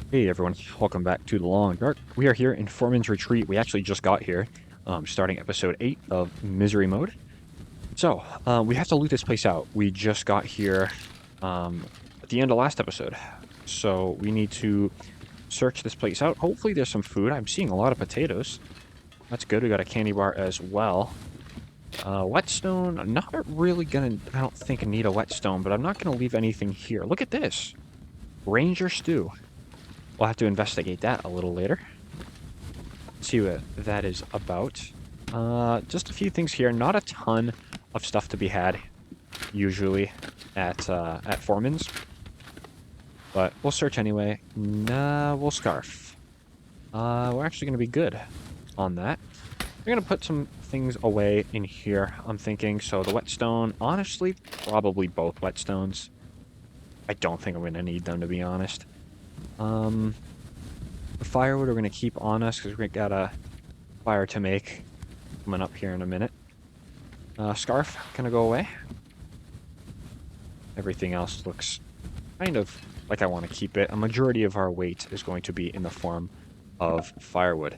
Hey everyone, welcome back to The Long Dark. We are here in Foreman's Retreat. We actually just got here, starting episode 8 of Misery Mode. So, we have to loot this place out. We just got here at the end of last episode. So, we need to search this place out. Hopefully there's some food. I'm seeing a lot of potatoes. That's good. We got a candy bar as well. Whetstone, I'm not really gonna, I don't think I need a whetstone, but I'm not gonna leave anything here. Look at this. Ranger stew. We'll have to investigate that a little later. See what that is about. Just a few things here. Not a ton of stuff to be had, usually, at Foreman's. But we'll search anyway. Nah, we'll scarf. We're actually going to be good on that. We're going to put some things away in here, I'm thinking. So the whetstone, honestly, probably both whetstones. I don't think I'm going to need them, to be honest. The firewood we're going to keep on us because we got a fire to make coming up here in a minute. Scarf gonna go away. Everything else looks kind of like I want to keep it. A majority of our weight is going to be in the form of firewood.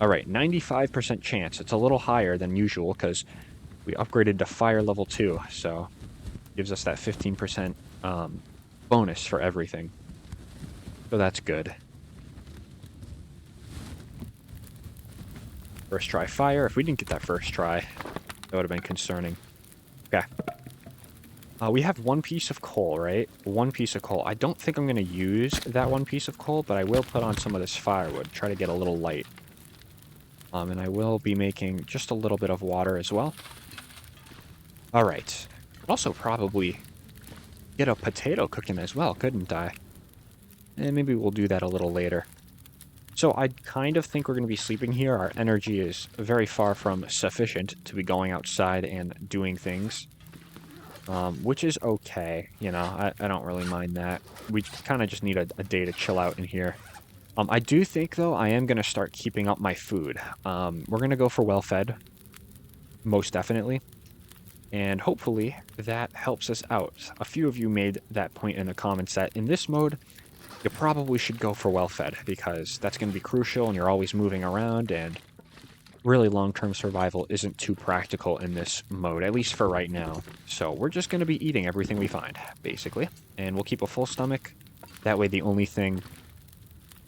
Alright, 95% chance. It's a little higher than usual because we upgraded to fire level 2, so gives us that 15% bonus for everything. So that's good. First try fire. If we didn't get that first try, that would have been concerning. Okay. We have one piece of coal, right? One piece of coal. I don't think I'm going to use that one piece of coal, but I will put on some of this firewood. Try to get a little light. And I will be making just a little bit of water as well. Alright. Also probably get a potato cooking as well, couldn't I? And maybe we'll do that a little later. So I kind of think we're going to be sleeping here. Our energy is very far from sufficient to be going outside and doing things. Which is okay, you know, I don't really mind that. We kind of just need a day to chill out in here. I do think, though, I am going to start keeping up my food. We're going to go for well-fed, most definitely. And hopefully that helps us out. A few of you made that point in the comments that in this mode, you probably should go for well-fed, because that's going to be crucial, and you're always moving around, and really long-term survival isn't too practical in this mode, at least for right now. So we're just going to be eating everything we find, basically. And we'll keep a full stomach. That way the only thing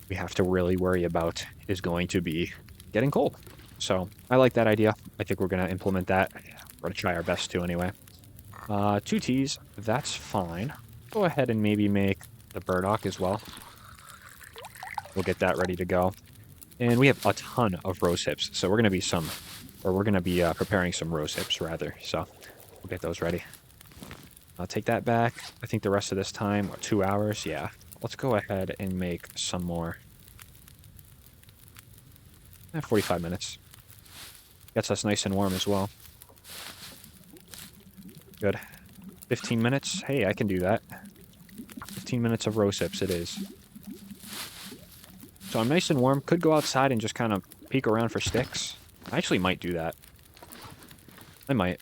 we have to really worry about is going to be getting cold. So I like that idea. I think we're going to implement that. We're going to try our best to anyway. 2 teas, that's fine. Go ahead and maybe make the burdock as well. We'll get that ready to go. And we have a ton of rose hips, so we're going to be preparing some rose hips, rather. So we'll get those ready. I'll take that back. I think the rest of this time, 2 hours, yeah. Let's go ahead and make some more. 45 minutes. Gets us nice and warm as well. Good. 15 minutes. Hey, I can do that. 15 minutes of rose hips it is. So I'm nice and warm. Could go outside and just kind of peek around for sticks. I actually might do that. I might.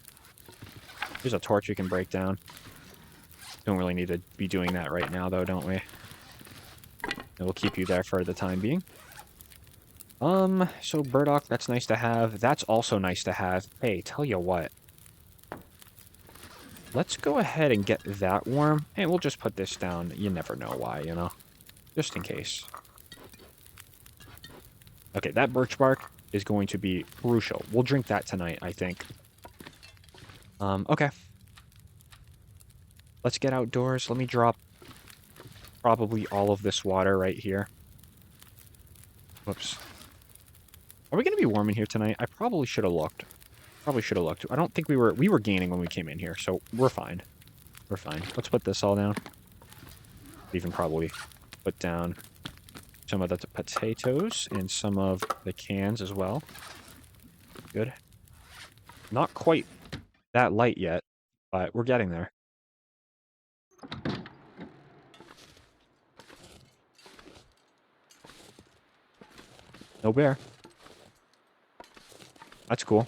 There's a torch we can break down. Don't really need to be doing that right now, though, don't we? And we'll keep you there for the time being. So burdock, that's nice to have. That's also nice to have. Hey, tell you what. Let's go ahead and get that warm, and we'll just put this down. You never know why, you know? Just in case. Okay, that birch bark is going to be crucial. We'll drink that tonight, I think. Okay. Let's get outdoors. Let me drop probably all of this water right here. Whoops. Are we going to be warm in here tonight? I probably should have looked. I don't think we were gaining when we came in here, so we're fine. We're fine. Let's put this all down. Even probably put down some of the potatoes and some of the cans as well. Good. Not quite that light yet, but we're getting there. No bear. That's cool.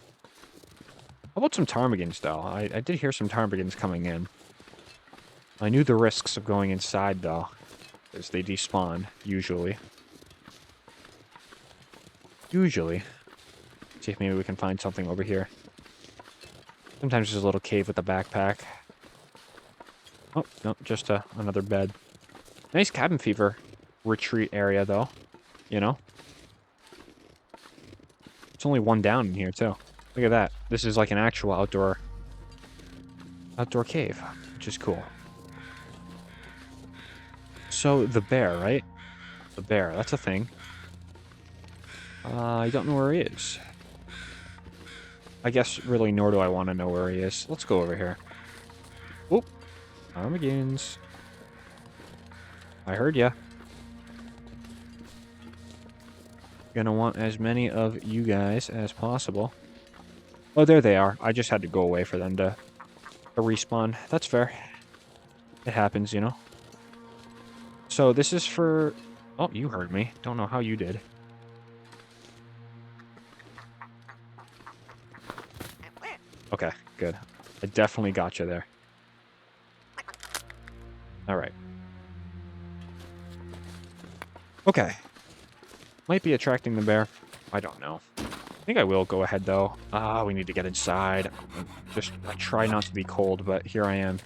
How about some ptarmigans, though? I did hear some ptarmigans coming in. I knew the risks of going inside, though. As they despawn, usually. Usually. See if maybe we can find something over here. Sometimes there's a little cave with a backpack. Oh, no, just another bed. Nice cabin fever retreat area, though. You know? It's only one down in here, too. Look at that. This is like an actual outdoor cave, which is cool. So, the bear, right? The bear, that's a thing. I don't know where he is. I guess, really, nor do I want to know where he is. Let's go over here. Oop. Armagans. I heard ya. Gonna want as many of you guys as possible. Oh, there they are. I just had to go away for them to respawn. That's fair. It happens, you know. So this is for... Oh, you heard me. Don't know how you did. Okay, good. I definitely got you there. Alright. Okay. Might be attracting the bear. I don't know. I think I will go ahead, though. We need to get inside. I try not to be cold, but here I am.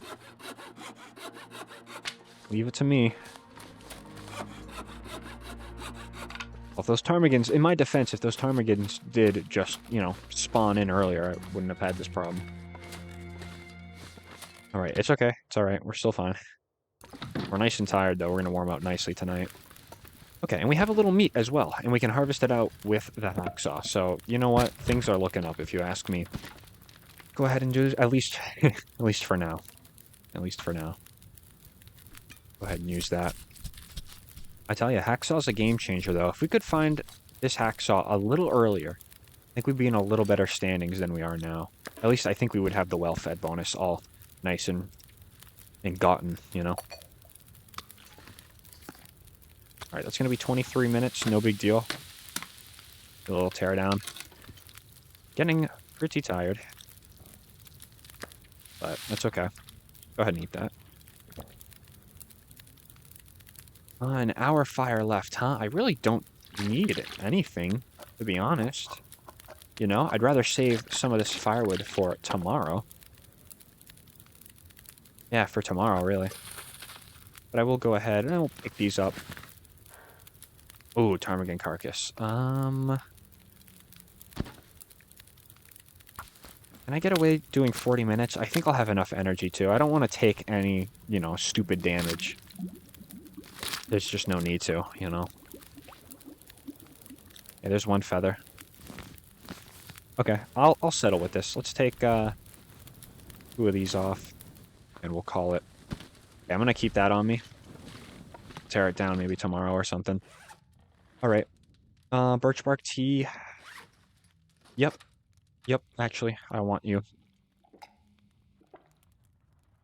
Leave it to me. Well, if those ptarmigans... In my defense, if those ptarmigans did just, you know, spawn in earlier, I wouldn't have had this problem. Alright, it's okay. It's alright. We're still fine. We're nice and tired, though. We're going to warm up nicely tonight. Okay, and we have a little meat as well, and we can harvest it out with the hacksaw. So, you know what? Things are looking up, if you ask me. Go ahead and do this, at least for now. At least for now. Go ahead and use that. I tell you, hacksaw's a game changer, though. If we could find this hacksaw a little earlier, I think we'd be in a little better standings than we are now. At least I think we would have the well-fed bonus all nice and gotten, you know? Alright, that's going to be 23 minutes, no big deal. A little teardown. Getting pretty tired. But that's okay. Go ahead and eat that. An hour fire left, huh? I really don't need anything, to be honest. You know, I'd rather save some of this firewood for tomorrow. Yeah, for tomorrow, really. But I will go ahead and I will pick these up. Ooh, ptarmigan carcass. Can I get away doing 40 minutes? I think I'll have enough energy, too. I don't want to take any, you know, stupid damage. There's just no need to, you know. Yeah, there's one feather. Okay, I'll settle with this. Let's take 2 of these off, and we'll call it. Okay, I'm gonna keep that on me. Tear it down maybe tomorrow or something. All right. Birch bark tea. Yep. Yep, actually, I want you.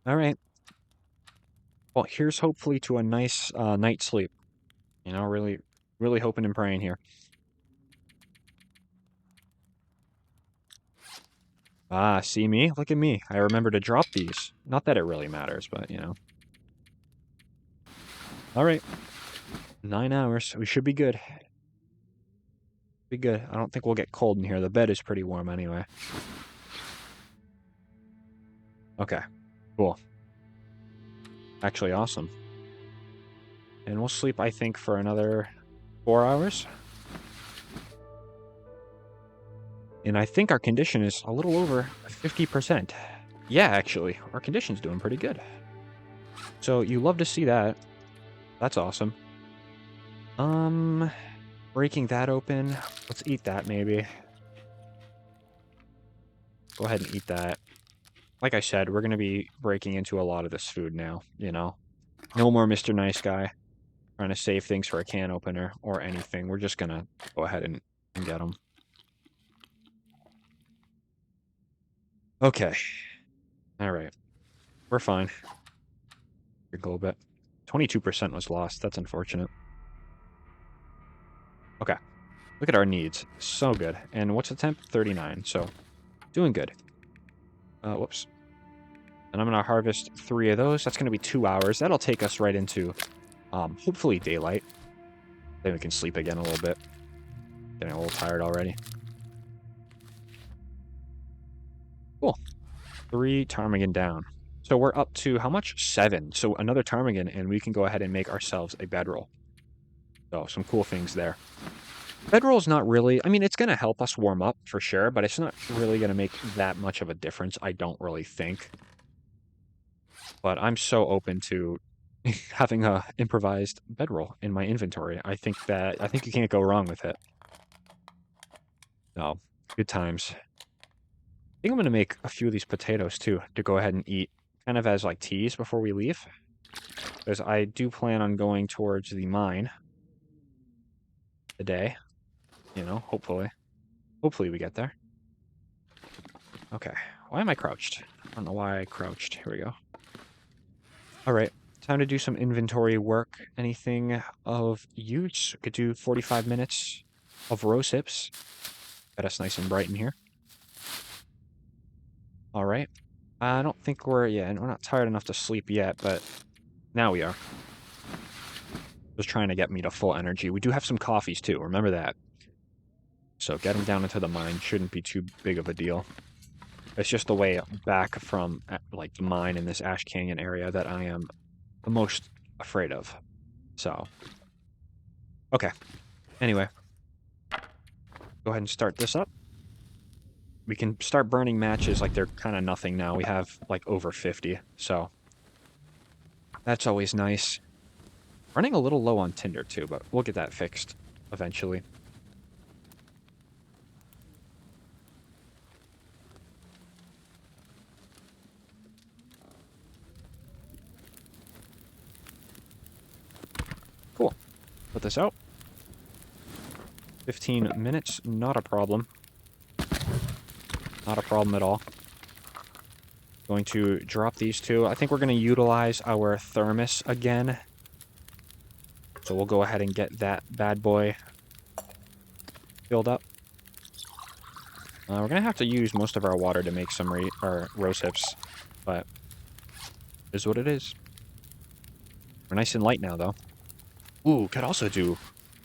All right. Well, here's hopefully to a nice night's sleep. You know, really, really hoping and praying here. Ah, see me? Look at me. I remember to drop these. Not that it really matters, but, you know. All right. 9 hours. We should be good. Be good. I don't think we'll get cold in here. The bed is pretty warm anyway. Okay. Cool. Actually, awesome. And we'll sleep, I think, for another 4 hours. And I think our condition is a little over 50%. Yeah, actually, our condition's doing pretty good. So you love to see that. That's awesome. Breaking that open. Let's eat that, maybe. Go ahead and eat that. Like I said, we're going to be breaking into a lot of this food now, you know. No more Mr. Nice Guy trying to save things for a can opener or anything. We're just going to go ahead and get them. Okay. Alright. We're fine. A little bit. 22% was lost. That's unfortunate. Okay. Look at our needs. So good. And what's the temp? 39. So, doing good. Whoops. And I'm going to harvest 3 of those. That's going to be 2 hours. That'll take us right into Hopefully daylight. Then we can sleep again a little bit. Getting a little tired already. Cool. 3 ptarmigan down. So we're up to how much? 7. So another ptarmigan, and we can go ahead and make ourselves a bedroll. So some cool things there. Bedroll's not really, I mean, it's going to help us warm up for sure, but it's not really going to make that much of a difference, I don't really think. But I'm so open to having a improvised bedroll in my inventory. I think you can't go wrong with it. No, good times. I think I'm going to make a few of these potatoes too to go ahead and eat kind of as like teas before we leave. Because I do plan on going towards the mine today. You know, hopefully. Hopefully we get there. Okay. Why am I crouched? I don't know why I crouched. Here we go. All right. Time to do some inventory work. Anything of use? Could do 45 minutes of rose hips. Got us nice and bright in here. All right. I don't think we're not tired enough to sleep yet, but now we are. Just trying to get me to full energy. We do have some coffees too. Remember that. So getting down into the mine shouldn't be too big of a deal. It's just the way back from like the mine in this Ash Canyon area that I am the most afraid of. So, okay. Anyway, go ahead and start this up. We can start burning matches like they're kind of nothing now. We have like over 50, so that's always nice. Running a little low on tinder too, but we'll get that fixed eventually. Cool. Put this out. 15 minutes, not a problem. Not a problem at all. Going to drop these two. I think we're going to utilize our thermos again. So we'll go ahead and get that bad boy filled up. We're going to have to use most of our water to make some rose hips, but it is what it is. We're nice and light now, though. Ooh, could also do...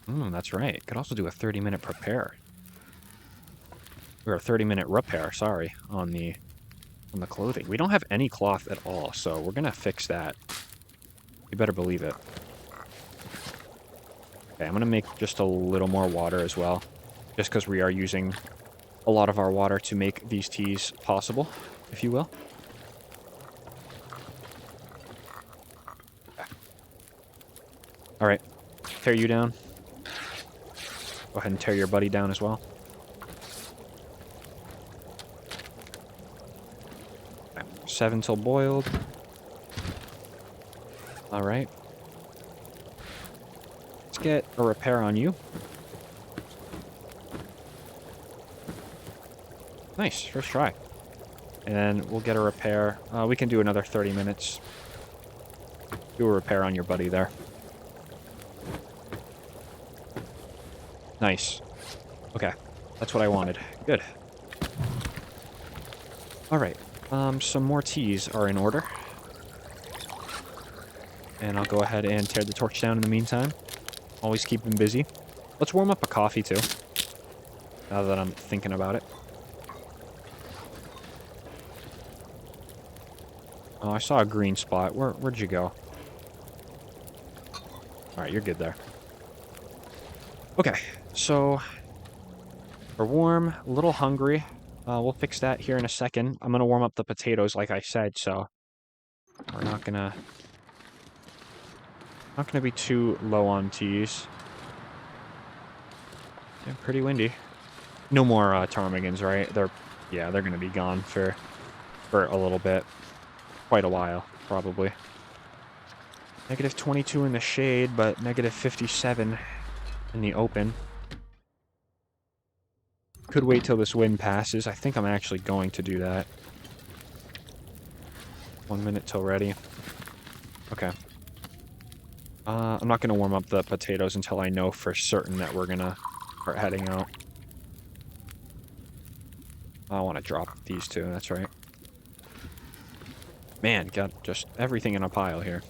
that's right. Could also do a 30-minute prepare. Or a 30-minute repair, sorry, on the clothing. We don't have any cloth at all, so we're going to fix that. You better believe it. Okay, I'm going to make just a little more water as well, just because we are using a lot of our water to make these teas possible, if you will. Okay. All right, tear you down. Go ahead and tear your buddy down as well. Okay. 7 till boiled. All right. Let's get a repair on you. Nice, first try. And then we'll get a repair. We can do another 30 minutes. Do a repair on your buddy there. Nice. Okay, that's what I wanted. Good. All right, some more teas are in order. And I'll go ahead and tear the torch down in the meantime. Always keep them busy. Let's warm up a coffee too, now that I'm thinking about it. Oh, I saw a green spot. Where'd you go? Alright, you're good there. Okay, so we're warm, a little hungry. We'll fix that here in a second. I'm gonna warm up the potatoes like I said, so we're not gonna be too low on teas. Yeah, pretty windy. No more ptarmigans, right? They're gonna be gone for a little bit. Quite a while, probably. Negative 22 in the shade, but negative 57 in the open. Could wait till this wind passes. I think I'm actually going to do that. 1 minute till ready. Okay. I'm not going to warm up the potatoes until I know for certain that we're going to start heading out. I want to drop these two, that's right. Man, got just everything in a pile here.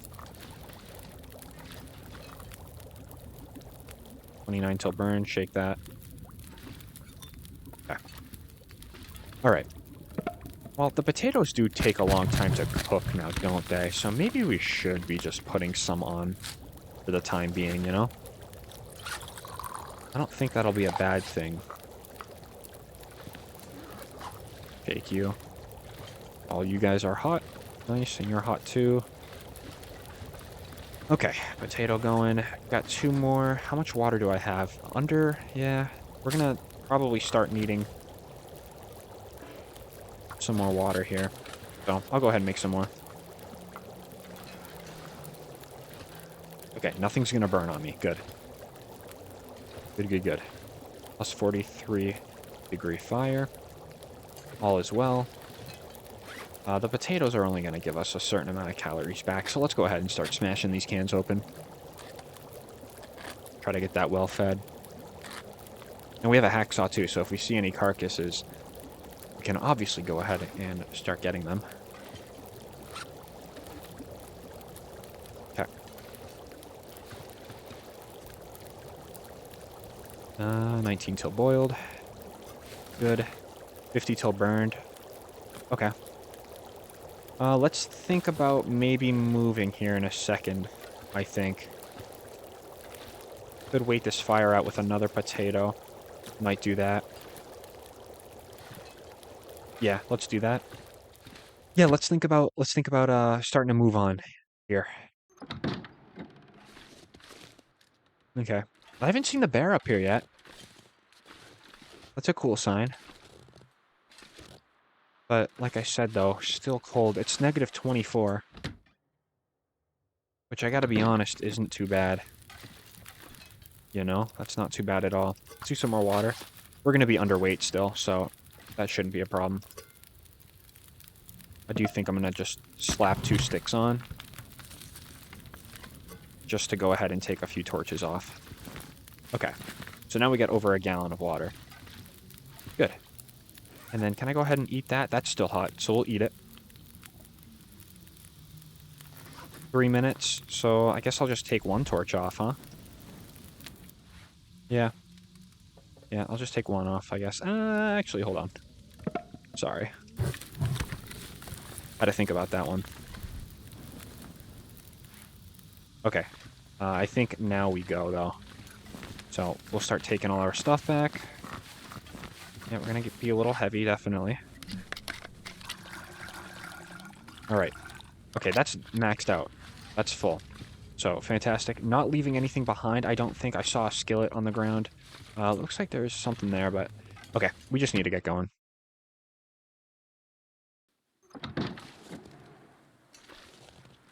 29 till burn. Shake that. Okay. All right. Well, the potatoes do take a long time to cook now, don't they? So maybe we should be just putting some on for the time being, you know? I don't think that'll be a bad thing. Shake you. All you guys are hot. Nice, and you're hot too. Okay, potato going. Got 2 more. How much water do I have? Under, yeah. We're gonna probably start needing some more water here. So, I'll go ahead and make some more. Okay, nothing's gonna burn on me. Good. Good, good, good. Plus 43-degree fire. All is well. The potatoes are only going to give us a certain amount of calories back, so let's go ahead and start smashing these cans open. Try to get that well fed. And we have a hacksaw too, so if we see any carcasses, we can obviously go ahead and start getting them. Okay. 19 till boiled. Good. 50 till burned. Okay. Let's think about maybe moving here in a second, I think. Could wait this fire out with another potato. Might do that. Yeah, let's do that. Yeah, let's think about starting to move on here. Okay. I haven't seen the bear up here yet. That's a cool sign. But like I said though, still cold. It's negative 24. Which I gotta be honest, isn't too bad. You know, that's not too bad at all. Let's do some more water. We're gonna be underweight still, so that shouldn't be a problem. I do think I'm gonna just slap 2 sticks on. Just to go ahead and take a few torches off. Okay. So now we got over a gallon of water. Good. And then can I go ahead and eat that? That's still hot, so we'll eat it. 3 minutes, so I guess I'll just take 1 torch off, huh? Yeah. Yeah, I'll just take 1 off, I guess. Actually, hold on. Sorry. Had to think about that one. Okay. I think now we go, though. So, we'll start taking all our stuff back. Yeah, we're gonna be a little heavy, definitely. Alright. Okay, that's maxed out. That's full. So, fantastic. Not leaving anything behind. I don't think I saw a skillet on the ground. Looks like there's something there, but... Okay, we just need to get going.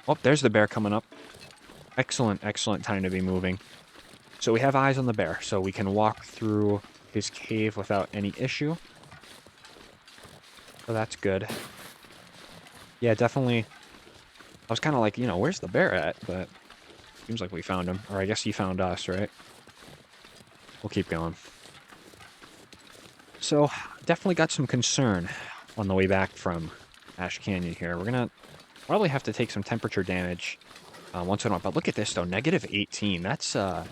Oh, there's the bear coming up. Excellent, excellent time to be moving. So we have eyes on the bear, so we can walk through his cave without any issue. So that's good. Yeah, definitely. I was kind of like, you know, where's the bear at? But seems like we found him. Or I guess he found us, right? We'll keep going. So, definitely got some concern on the way back from Ash Canyon here. We're going to probably have to take some temperature damage once in a while. But look at this, though. Negative 18. That's, that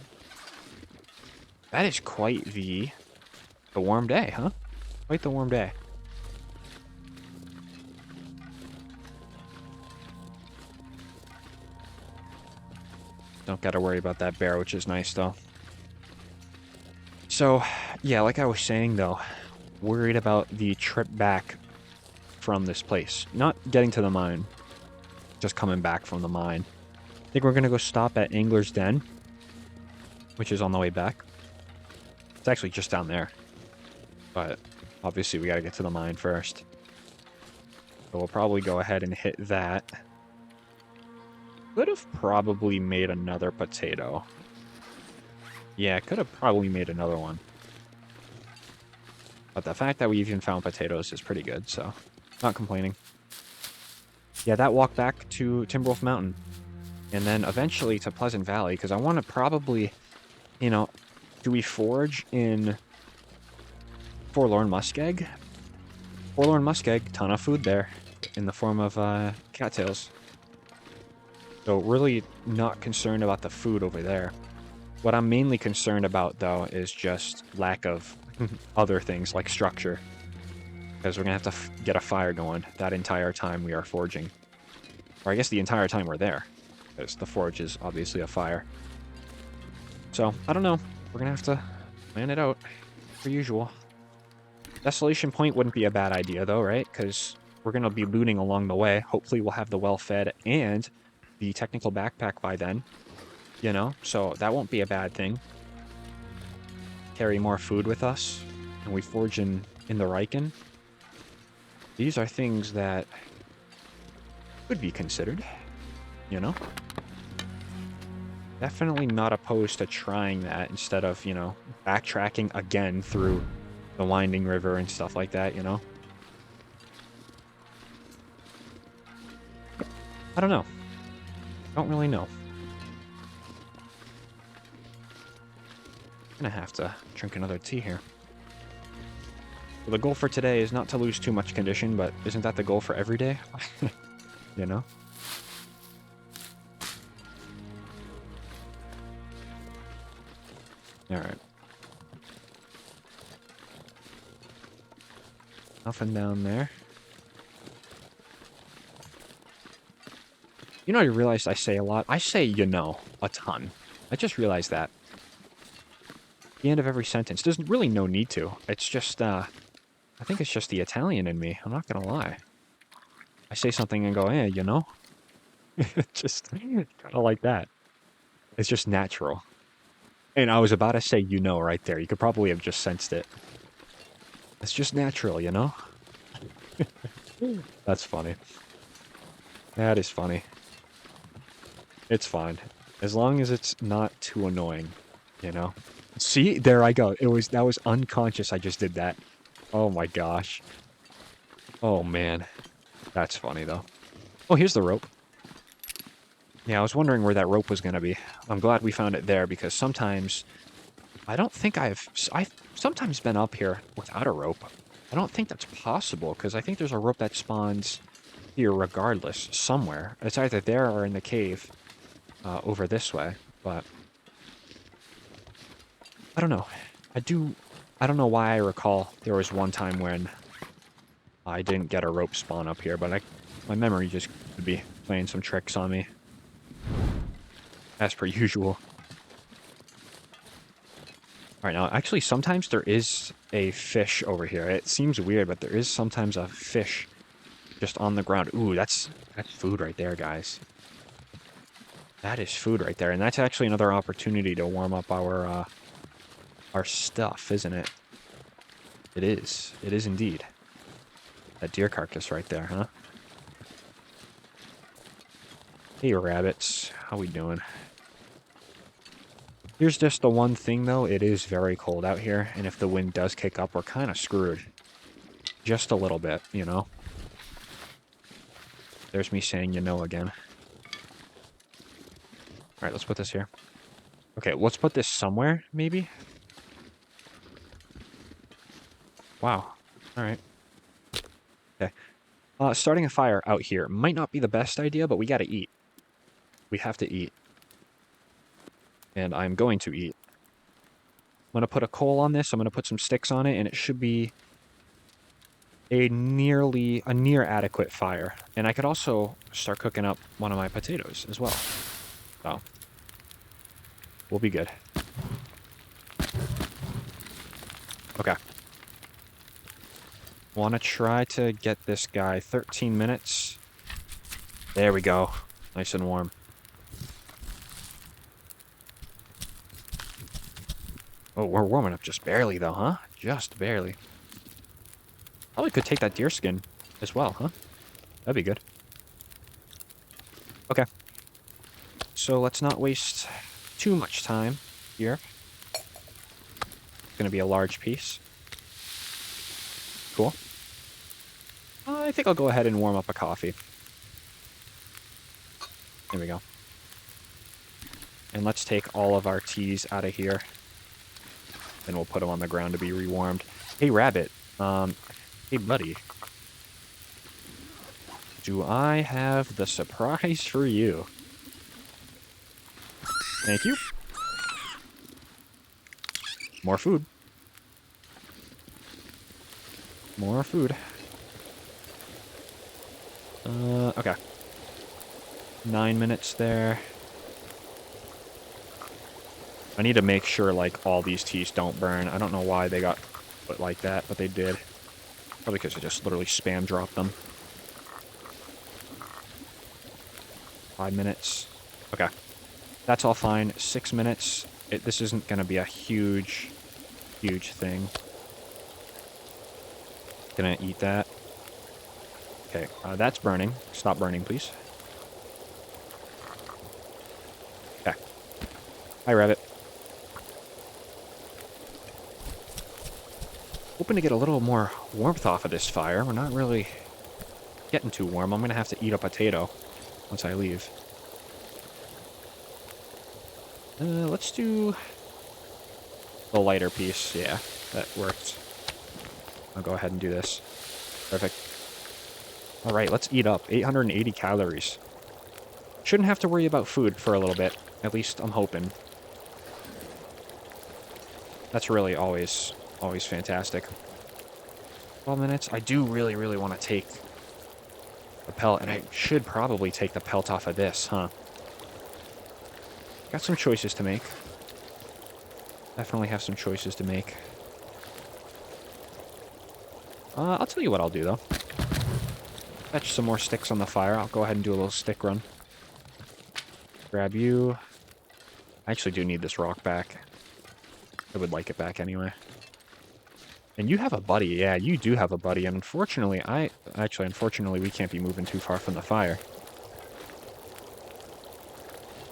is quite the warm day, huh? Quite the warm day. Don't got to worry about that bear, which is nice, though. So, yeah, like I was saying, though, worried about the trip back from this place. Not getting to the mine, just coming back from the mine. I think we're going to go stop at Angler's Den, which is on the way back. It's actually just down there. But, obviously, we got to get to the mine first. So we'll probably go ahead and hit that. Could have probably made another potato. Yeah, could have probably made another one. But the fact that we even found potatoes is pretty good, so not complaining. Yeah, that walk back to Timberwolf Mountain. And then eventually to Pleasant Valley, because I want to probably, you know, do we forage in Forlorn Muskeg? Forlorn Muskeg, ton of food there in the form of cattails. So really not concerned about the food over there. What I'm mainly concerned about, though, is just lack of other things like structure. Because we're going to have to get a fire going that entire time we are forging. Or I guess the entire time we're there. Because the forge is obviously a fire. So, I don't know. We're going to have to plan it out, per usual. Desolation Point wouldn't be a bad idea, though, right? Because we're going to be looting along the way. Hopefully we'll have the well-fed and the technical backpack by then. You know? So that won't be a bad thing. Carry more food with us. And we forge in the Riken. These are things that could be considered. You know? Definitely not opposed to trying that instead of, you know, backtracking again through the winding river and stuff like that, you know? I don't know. Don't really know. Gonna have to drink another tea here. Well, the goal for today is not to lose too much condition, but isn't that the goal for every day? You know? Alright. Nothing down there. You know, I realized I say a lot. I say, you know, a ton. I just realized that. The end of every sentence. There's really no need to. It's just, I think it's just the Italian in me. I'm not gonna lie. I say something and go, eh, you know? Just kind of like that. It's just natural. And I was about to say, you know, right there. You could probably have just sensed it. It's just natural, you know? That's funny. That is funny. It's fine. As long as it's not too annoying, you know? See? There I go. That was unconscious I just did that. Oh my gosh. Oh man. That's funny though. Oh, here's the rope. Yeah, I was wondering where that rope was going to be. I'm glad we found it there because sometimes I don't think I've sometimes been up here without a rope. I don't think that's possible because I think there's a rope that spawns here regardless somewhere. It's either there or in the cave over this way, but I don't know. I don't know why I recall there was one time when I didn't get a rope spawn up here, but my memory just could be playing some tricks on me. As per usual. Alright, now, actually, sometimes there is a fish over here. It seems weird, but there is sometimes a fish just on the ground. Ooh, that's food right there, guys. That is food right there, and that's actually another opportunity to warm up our stuff, isn't it? It is. It is indeed. That deer carcass right there, huh? Hey, rabbits. How we doing? Here's just the one thing, though. It is very cold out here, and if the wind does kick up, we're kind of screwed. Just a little bit, you know? There's me saying you know again. Alright, let's put this here. Okay, let's put this somewhere, maybe? Wow. Alright. Okay. Starting a fire out here might not be the best idea, but we gotta eat. We have to eat. And I'm going to eat. I'm going to put a coal on this. I'm going to put some sticks on it, and it should be a near adequate fire. And I could also start cooking up one of my potatoes as well. So, we'll be good. Okay. Want to try to get this guy 13 minutes. There we go. Nice and warm. Oh, we're warming up just barely, though, huh? Just barely. Probably could take that deer skin as well, huh? That'd be good. Okay. So let's not waste too much time here. It's going to be a large piece. Cool. I think I'll go ahead and warm up a coffee. There we go. And let's take all of our teas out of here. And we'll put them on the ground to be rewarmed. Hey, rabbit. Hey, buddy. Do I have the surprise for you? Thank you. More food. More food. Okay. 9 minutes there. I need to make sure, like, all these teas don't burn. I don't know why they got put like that, but they did. Probably because I just literally spam dropped them. 5 minutes. Okay. That's all fine. 6 minutes. This isn't going to be a huge thing. Gonna eat that. Okay, that's burning. Stop burning, please. Okay. Hi, rabbit. Hoping to get a little more warmth off of this fire. We're not really getting too warm. I'm gonna have to eat a potato once I leave. Let's do the lighter piece. Yeah, that works. I'll go ahead and do this. Perfect. All right, let's eat up. 880 calories. Shouldn't have to worry about food for a little bit. At least I'm hoping. That's really always fantastic. 12 minutes. I do really want to take the pelt, and I should probably take the pelt off of this, huh? Got some choices to make. Definitely have some choices to make. I'll tell you what I'll do, though. Fetch some more sticks on the fire. I'll go ahead and do a little stick run. Grab you. I actually do need this rock back. I would like it back anyway. And you have a buddy. Yeah, you do have a buddy. And unfortunately, unfortunately, we can't be moving too far from the fire.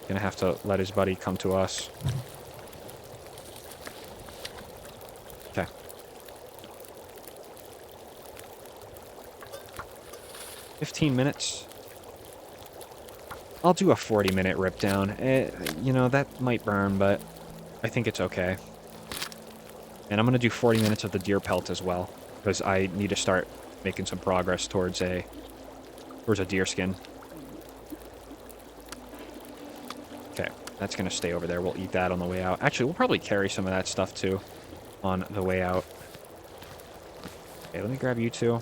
Gonna have to let his buddy come to us. Okay. "15 minutes. I'll do a 40-minute rip down. You know, that might burn, but I think it's okay. And I'm going to do 40 minutes of the deer pelt as well, because I need to start making some progress towards a deer skin. Okay, that's going to stay over there. We'll eat that on the way out. Actually, we'll probably carry some of that stuff, too, on the way out. Okay, let me grab you two.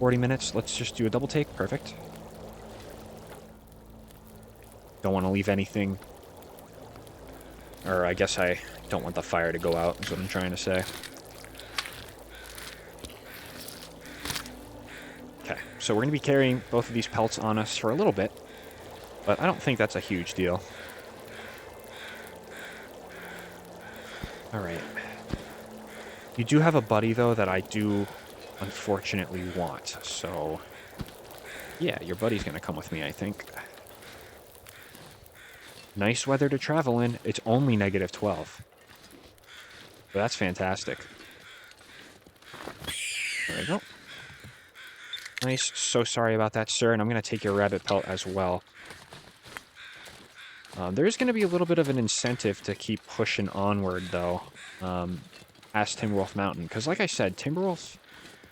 40 minutes. Let's just do a double take. Perfect. Don't want to leave anything. Or I guess I don't want the fire to go out, is what I'm trying to say. Okay, so we're going to be carrying both of these pelts on us for a little bit, but I don't think that's a huge deal. Alright. You do have a buddy, though, that I do unfortunately want, so yeah, your buddy's going to come with me, I think. Nice weather to travel in. It's only -12. So that's fantastic. There we go. Nice. So sorry about that, sir. And I'm going to take your rabbit pelt as well. There is going to be a little bit of an incentive to keep pushing onward, though, past Timberwolf Mountain. Because like I said, Timberwolf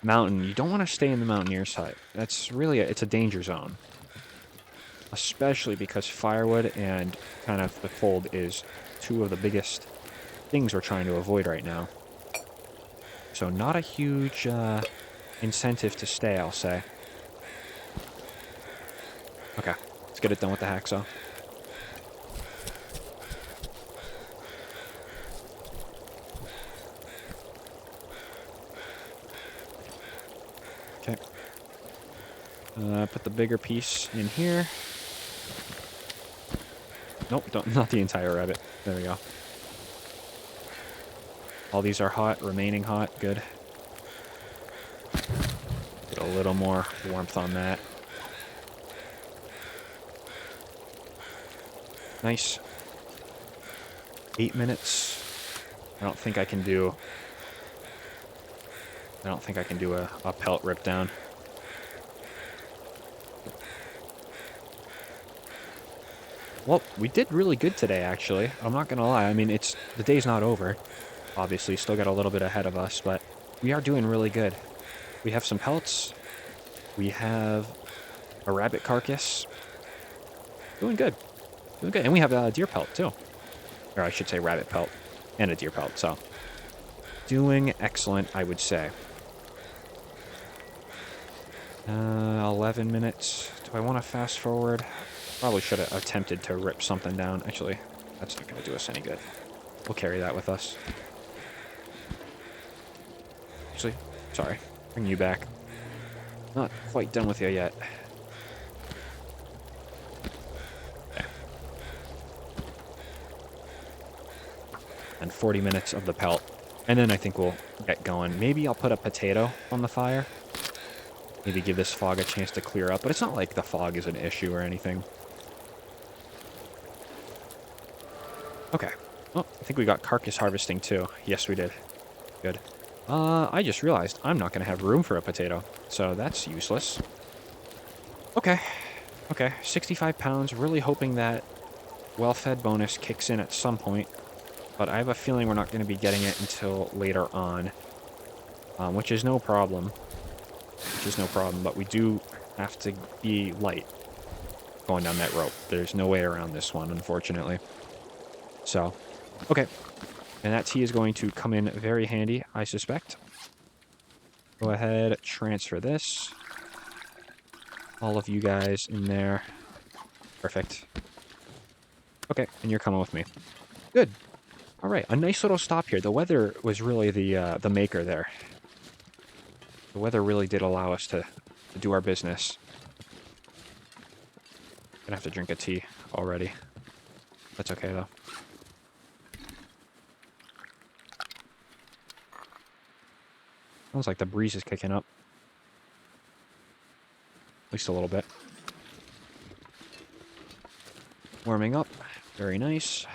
Mountain, you don't want to stay in the Mountaineer side. That's really, it's a danger zone. Especially because firewood and kind of the cold is two of the biggest things we're trying to avoid right now. So not a huge incentive to stay, I'll say. Okay, let's get it done with the hacksaw. Okay. Put the bigger piece in here. Nope, not the entire rabbit. There we go. All these are hot, remaining hot. Good. Get a little more warmth on that. Nice. 8 minutes. I don't think I can do a pelt rip down. Well, we did really good today, actually. I'm not gonna lie. I mean, the day's not over. Obviously, still got a little bit ahead of us, but we are doing really good. We have some pelts. We have a rabbit carcass. Doing good. Doing good. And we have a deer pelt, too. Or I should say rabbit pelt and a deer pelt. So doing excellent, I would say. 11 minutes. Do I want to fast forward? Probably should have attempted to rip something down. Actually, that's not going to do us any good. We'll carry that with us. Actually, sorry. Bring you back. Not quite done with you yet. Okay. And 40 minutes of the pelt. And then I think we'll get going. Maybe I'll put a potato on the fire. Maybe give this fog a chance to clear up. But it's not like the fog is an issue or anything. Okay. Oh, I think we got carcass harvesting too. Yes, we did. Good. I just realized I'm not going to have room for a potato. So that's useless. Okay. Okay. 65 pounds. Really hoping that well-fed bonus kicks in at some point. But I have a feeling we're not going to be getting it until later on. Which is no problem. But we do have to be light going down that rope. There's no way around this one, unfortunately. So, okay. And that tea is going to come in very handy, I suspect. Go ahead, transfer this. All of you guys in there. Perfect. Okay, and you're coming with me. Good. All right, a nice little stop here. The weather was really the maker there. The weather really did allow us to do our business. Gonna have to drink a tea already. That's okay, though. Sounds like the breeze is kicking up. At least a little bit. Warming up. Very nice.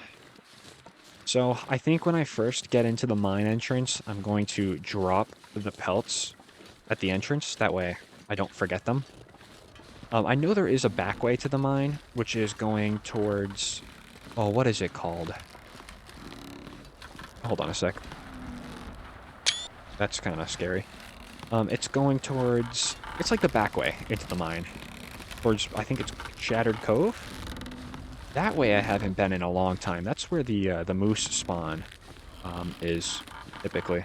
So, I think when I first get into the mine entrance, I'm going to drop the pelts at the entrance. That way, I don't forget them. I know there is a back way to the mine, which is going towards... Oh, what is it called? Hold on a sec. That's kind of scary. It's going towards... It's like the back way into the mine. Towards, I think it's Shattered Cove? That way I haven't been in a long time. That's where the moose spawn is, typically.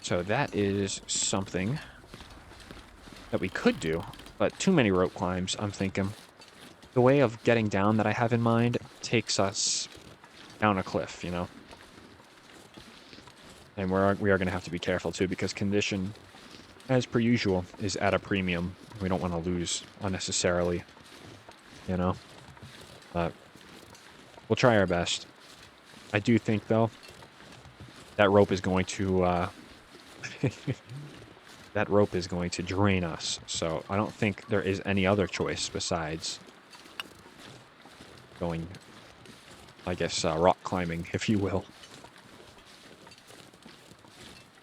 So that is something that we could do, but too many rope climbs, I'm thinking. The way of getting down that I have in mind takes us down a cliff, you know? And we are going to have to be careful, too, because condition, as per usual, is at a premium. We don't want to lose unnecessarily, you know? But we'll try our best. I do think, though, that rope is going to... that rope is going to drain us, so I don't think there is any other choice besides going, I guess, rock climbing, if you will.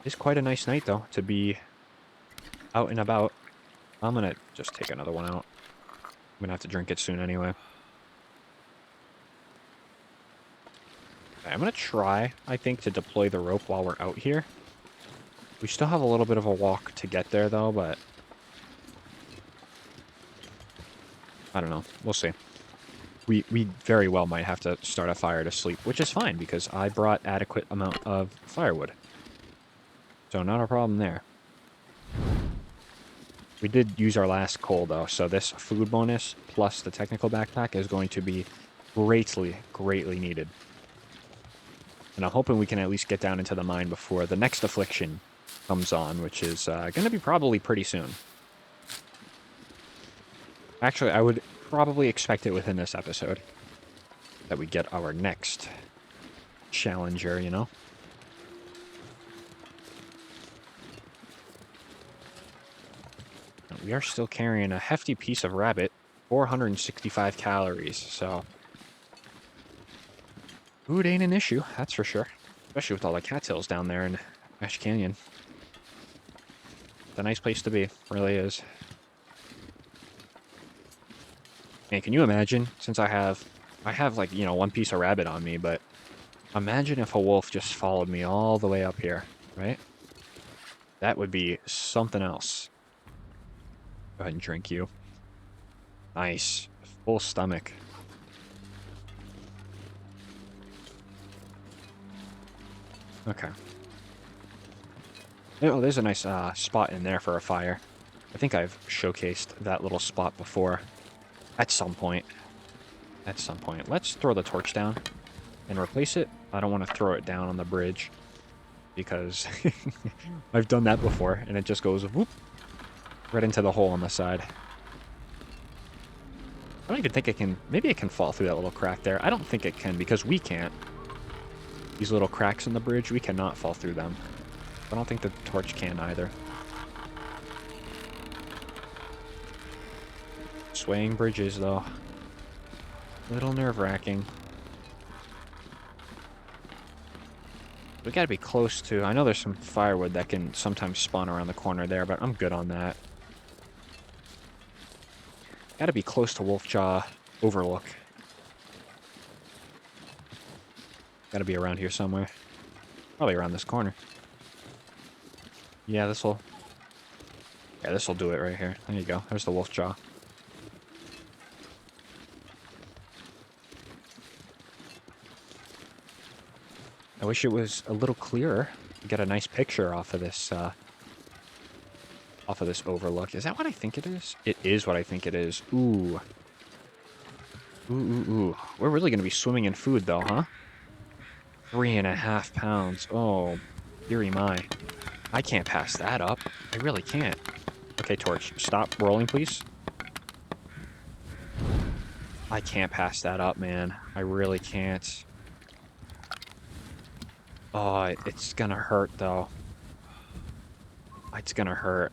It's quite a nice night, though, to be out and about. I'm gonna just take another one out. I'm gonna have to drink it soon anyway. Okay, I'm gonna try, I think, to deploy the rope while we're out here. We still have a little bit of a walk to get there, though, but... I don't know. We'll see. We very well might have to start a fire to sleep, which is fine, because I brought adequate amount of firewood. So not a problem there. We did use our last coal, though, so this food bonus plus the technical backpack is going to be greatly, greatly needed. And I'm hoping we can at least get down into the mine before the next affliction comes on, which is going to be probably pretty soon. Actually, I would probably expect it within this episode that we get our next challenger, you know? We are still carrying a hefty piece of rabbit, 465 calories, so... Food ain't an issue, that's for sure. Especially with all the cattails down there in Ash Canyon. It's a nice place to be, really is. Man, can you imagine, since I have like, you know, one piece of rabbit on me, but imagine if a wolf just followed me all the way up here, right? That would be something else. Go ahead and drink you. Nice. Full stomach. Okay. Oh, there's a nice spot in there for a fire. I think I've showcased that little spot before. At some point. At some point. Let's throw the torch down and replace it. I don't want to throw it down on the bridge because I've done that before and it just goes whoop right into the hole on the side. I don't even think it can... Maybe it can fall through that little crack there. I don't think it can because we can't. These little cracks in the bridge, we cannot fall through them. I don't think the torch can either. Swaying bridges, though. A little nerve-wracking. We gotta be close to... I know there's some firewood that can sometimes spawn around the corner there, but I'm good on that. Gotta be close to Wolfjaw Overlook. Gotta be around here somewhere. Probably around this corner. Yeah, this'll... Yeah, this'll do it right here. There you go. There's the Wolfjaw. I wish it was a little clearer. Get a nice picture off of this overlook. Is that what I think it is? It is what I think it is. Ooh. Ooh, ooh, ooh. We're really going to be swimming in food, though, huh? 3.5 pounds. Oh, dearie my. I can't pass that up. I really can't. Okay, Torch. Stop rolling, please. I can't pass that up, man. I really can't. Oh, it's gonna hurt, though. It's gonna hurt.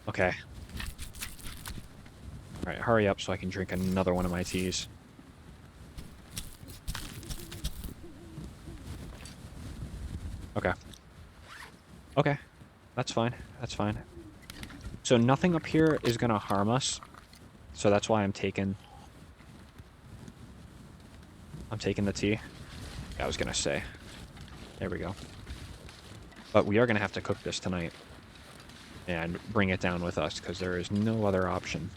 Okay. Alright, hurry up so I can drink another one of my teas. Okay. Okay. That's fine. That's fine. So nothing up here is gonna harm us. So that's why I'm taking the tea. I was gonna say. There we go. But we are gonna have to cook this tonight. And bring it down with us, because there is no other option.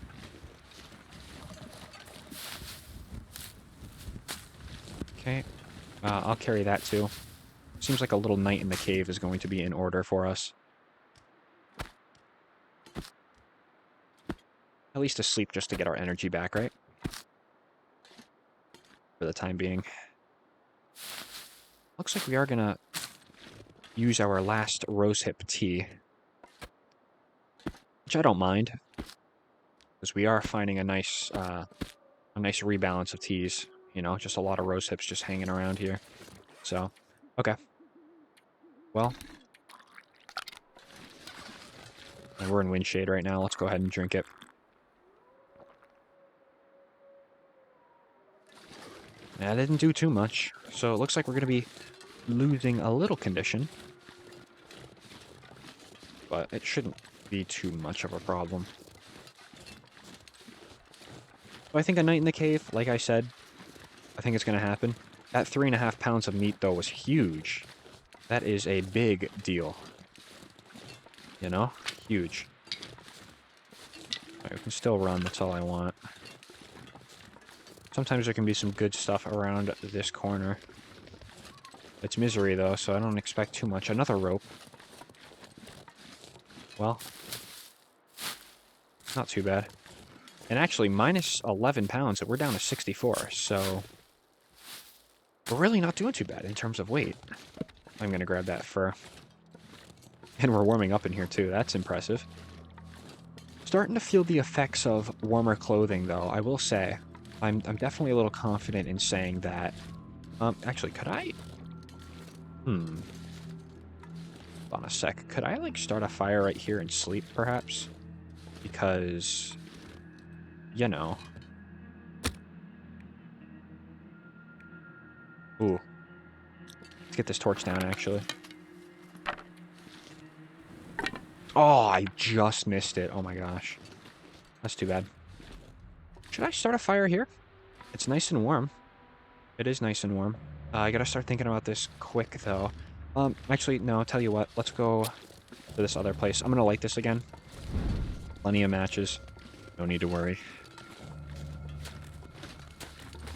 Okay. I'll carry that too. Seems like a little night in the cave is going to be in order for us. At least to sleep just to get our energy back, right? For the time being. Looks like we are gonna use our last rosehip tea. Which I don't mind. Because we are finding a nice rebalance of teas. You know, just a lot of rosehips just hanging around here. So, okay. Well. And we're in windshade right now. Let's go ahead and drink it. That didn't do too much. So it looks like we're going to be losing a little condition. But it shouldn't be too much of a problem. So I think a night in the cave, like I said, I think it's going to happen. That 3.5 pounds of meat, though, was huge. That is a big deal. You know? Huge. Alright, we can still run. That's all I want. Sometimes there can be some good stuff around this corner. It's misery, though, so I don't expect too much. Another rope. Well, not too bad. And actually, minus 11 pounds, we're down to 64, so we're really not doing too bad in terms of weight. I'm going to grab that fur. And we're warming up in here, too. That's impressive. Starting to feel the effects of warmer clothing, though, I will say. I'm definitely a little confident in saying that. Actually, could I... Hold on a sec. Could I, like, start a fire right here and sleep, perhaps? Because... You know. Ooh. Let's get this torch down, actually. Oh, I just missed it. Oh my gosh. That's too bad. Should I start a fire here? It's nice and warm. It is nice and warm. I gotta start thinking about this quick, though. Actually, no, I'll tell you what. Let's go to this other place. I'm gonna light this again. Plenty of matches. No need to worry.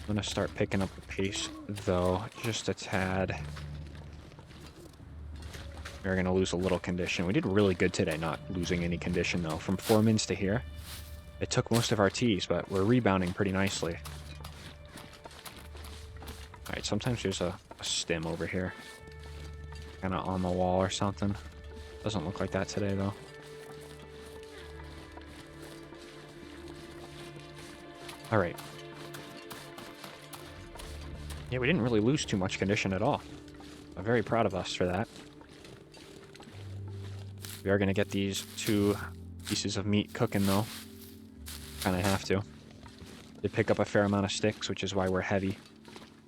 I'm going to start picking up the pace, though, just a tad. We're going to lose a little condition. We did really good today, not losing any condition, though. From 4 mins to here, it took most of our teas, but we're rebounding pretty nicely. Alright, sometimes there's a stim over here. Kind of on the wall or something. Doesn't look like that today, though. Alright. Yeah, we didn't really lose too much condition at all. I'm very proud of us for that. We are going to get these 2 pieces of meat cooking, though. Kind of have to. They pick up a fair amount of sticks, which is why we're heavy.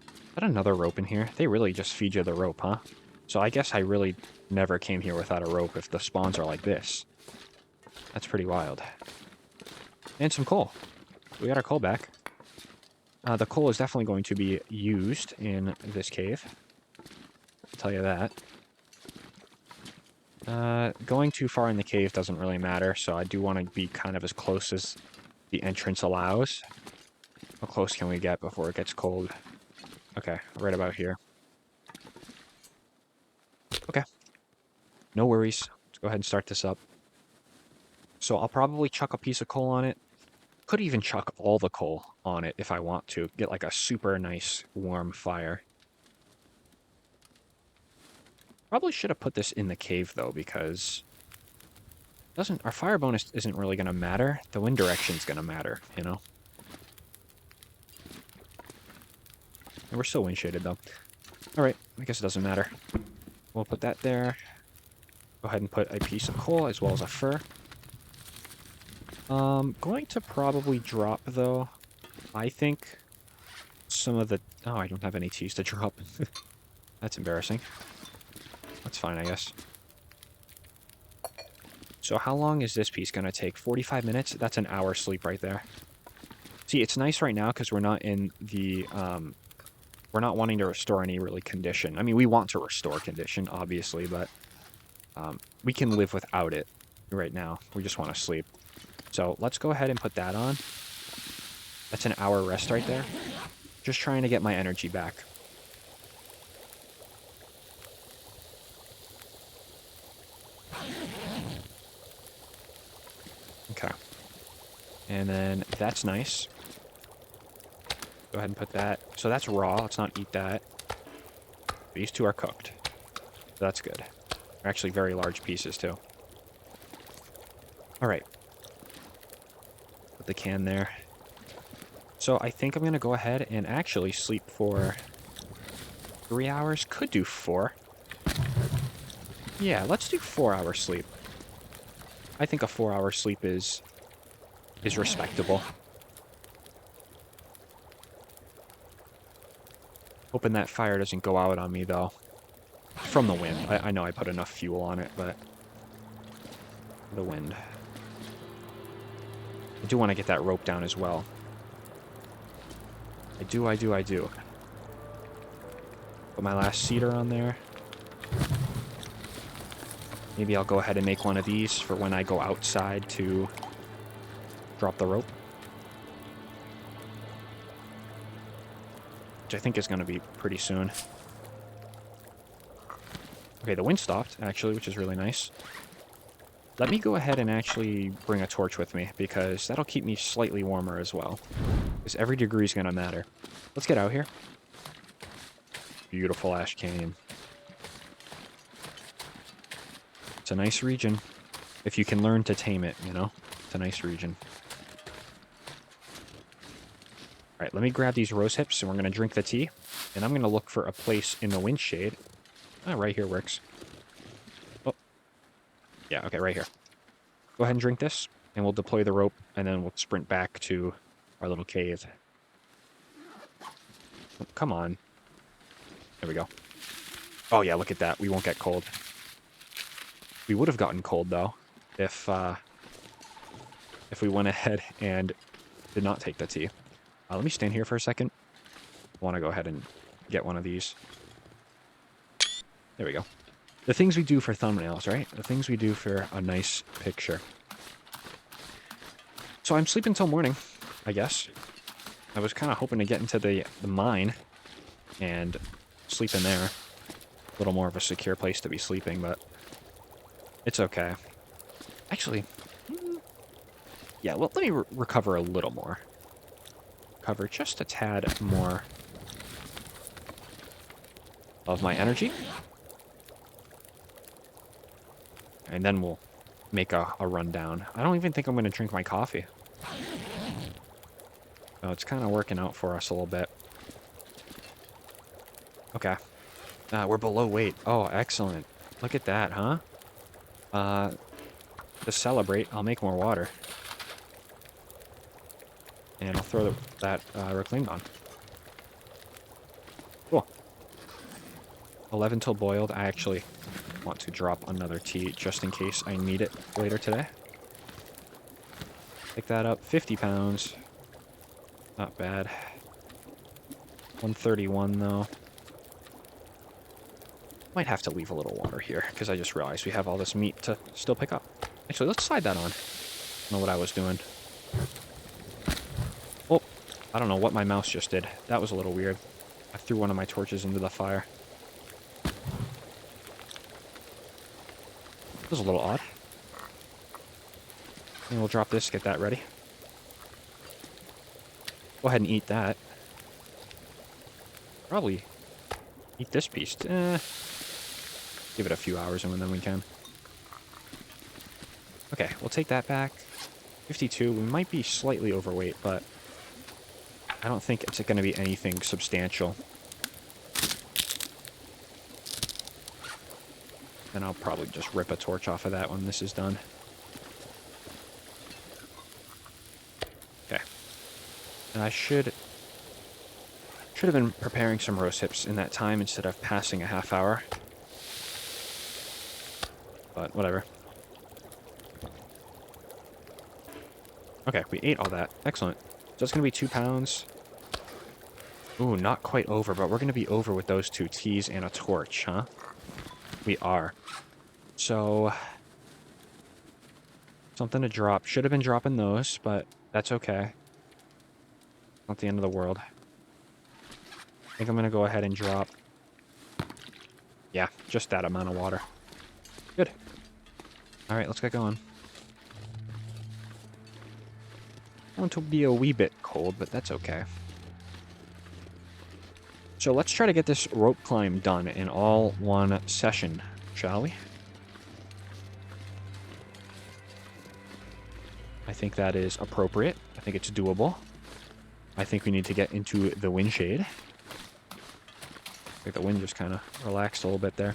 Is that another rope in here? They really just feed you the rope, huh? So I guess I really never came here without a rope if the spawns are like this. That's pretty wild. And some coal. We got our coal back. The coal is definitely going to be used in this cave. I'll tell you that. Going too far in the cave doesn't really matter, so I do want to be kind of as close as the entrance allows. How close can we get before it gets cold? Okay, right about here. Okay. No worries. Let's go ahead and start this up. So I'll probably chuck a piece of coal on it. Could even chuck all the coal on it if I want to. Get like a super nice warm fire. Probably should have put this in the cave though, because our fire bonus isn't really going to matter. The wind direction's going to matter, you know? And we're still wind shaded though. Alright, I guess it doesn't matter. We'll put that there. Go ahead and put a piece of coal as well as a fur. Going to probably drop, though, I think, some of the... Oh, I don't have any teas to drop. That's embarrassing. That's fine, I guess. So how long is this piece going to take? 45 minutes? That's an hour sleep right there. See, it's nice right now because we're not in the... we're not wanting to restore any really condition. I mean, we want to restore condition, obviously, but we can live without it right now. We just want to sleep. So let's go ahead and put that on. That's an hour rest right there. Just trying to get my energy back. Okay. And then that's nice. Go ahead and put that. So that's raw. Let's not eat that. These 2 are cooked. So that's good. They're actually very large pieces, too. Alright. Put the can there. So I think I'm going to go ahead and actually sleep for 3 hours. Could do 4. Yeah, let's do 4-hour sleep. I think a 4-hour sleep is respectable. Hoping that fire doesn't go out on me, though. From the wind. I know I put enough fuel on it, but... the wind. I do want to get that rope down as well. I do. Put my last cedar on there. Maybe I'll go ahead and make one of these for when I go outside to drop the rope. Which I think is going to be pretty soon. Okay, the wind stopped, actually, which is really nice. Let me go ahead and actually bring a torch with me, because that'll keep me slightly warmer as well. Because every degree is going to matter. Let's get out here. Beautiful ash canyon. It's a nice region. If you can learn to tame it, you know? It's a nice region. Alright, let me grab these rose hips, and we're going to drink the tea. And I'm going to look for a place in the wind shade. Oh, right here works. Oh. Yeah, okay, right here. Go ahead and drink this, and we'll deploy the rope, and then we'll sprint back to our little cave. Oh, come on. There we go. Oh yeah, look at that. We won't get cold. We would have gotten cold, though, if we went ahead and did not take the tea. Let me stand here for a second. I want to go ahead and get one of these. There we go. The things we do for thumbnails, right? The things we do for a nice picture. So I'm sleeping till morning, I guess. I was kind of hoping to get into the mine and sleep in there. A little more of a secure place to be sleeping, but it's okay. Actually, yeah, let me recover a little more. Recover just a tad more of my energy. And then we'll make a rundown. I don't even think I'm going to drink my coffee. So it's kind of working out for us a little bit. Okay. We're below weight. Oh, excellent. Look at that, huh? To celebrate, I'll make more water. And I'll throw that reclaimed on. Cool. 11 till boiled. I actually want to drop another tea just in case I need it later today. Pick that up. 50 pounds. Not bad. 131 though. Might have to leave a little water here because I just realized we have all this meat to still pick up. Actually, let's slide that on. I don't know what I was doing. Oh, I don't know what my mouse just did. That was a little weird. I threw one of my torches into the fire. That was a little odd. And we'll drop this, get that ready. Go ahead and eat that. Probably eat this piece. Give it a few hours and then we can. Okay, we'll take that back. 52. We might be slightly overweight, but I don't think it's going to be anything substantial. Then I'll probably just rip a torch off of that when this is done. Okay. And I should have been preparing some roast hips in that time instead of passing a half hour. But whatever. Okay, we ate all that. Excellent. So it's going to be 2 pounds. Ooh, not quite over, but we're going to be over with those 2 teas and a torch, huh? We are. So, something to drop. Should have been dropping those, but that's okay. Not the end of the world. I think I'm going to go ahead and drop... Yeah, just that amount of water. Good. Alright, let's get going. I want to be a wee bit cold, but that's okay. So let's try to get this rope climb done in all one session, shall we? I think that is appropriate. I think it's doable. I think we need to get into the wind shade. I think the wind just kind of relaxed a little bit there.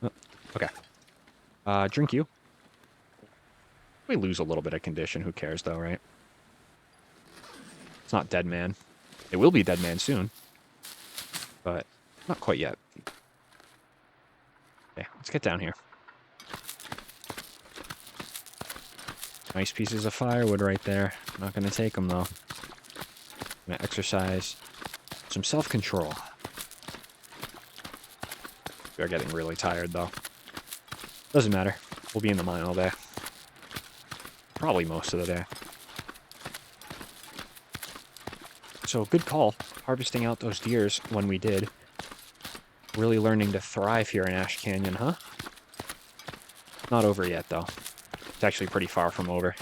Oh, okay. Drink you. We lose a little bit of condition. Who cares, though, right? It's not Dead Man. It will be Dead Man soon. But not quite yet. Okay, let's get down here. Nice pieces of firewood right there. Not going to take them, though. I'm going to exercise some self-control. We are getting really tired, though. Doesn't matter. We'll be in the mine all day. Probably most of the day. So, good call. Harvesting out those deers when we did. Really learning to thrive here in Ash Canyon, huh? Not over yet, though. It's actually pretty far from over.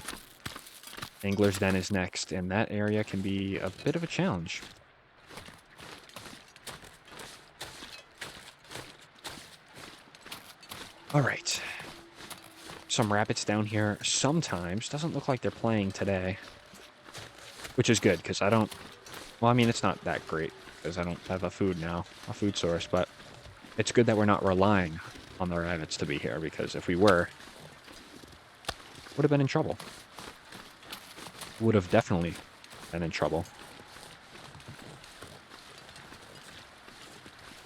Angler's Den is next, and that area can be a bit of a challenge. Alright. Some rabbits down here sometimes. Doesn't look like they're playing today. Which is good, because I don't... Well, I mean, it's not that great, because I don't have a food now, a food source, but it's good that we're not relying on the rabbits to be here, because if we were, would have been in trouble. Would have definitely been in trouble.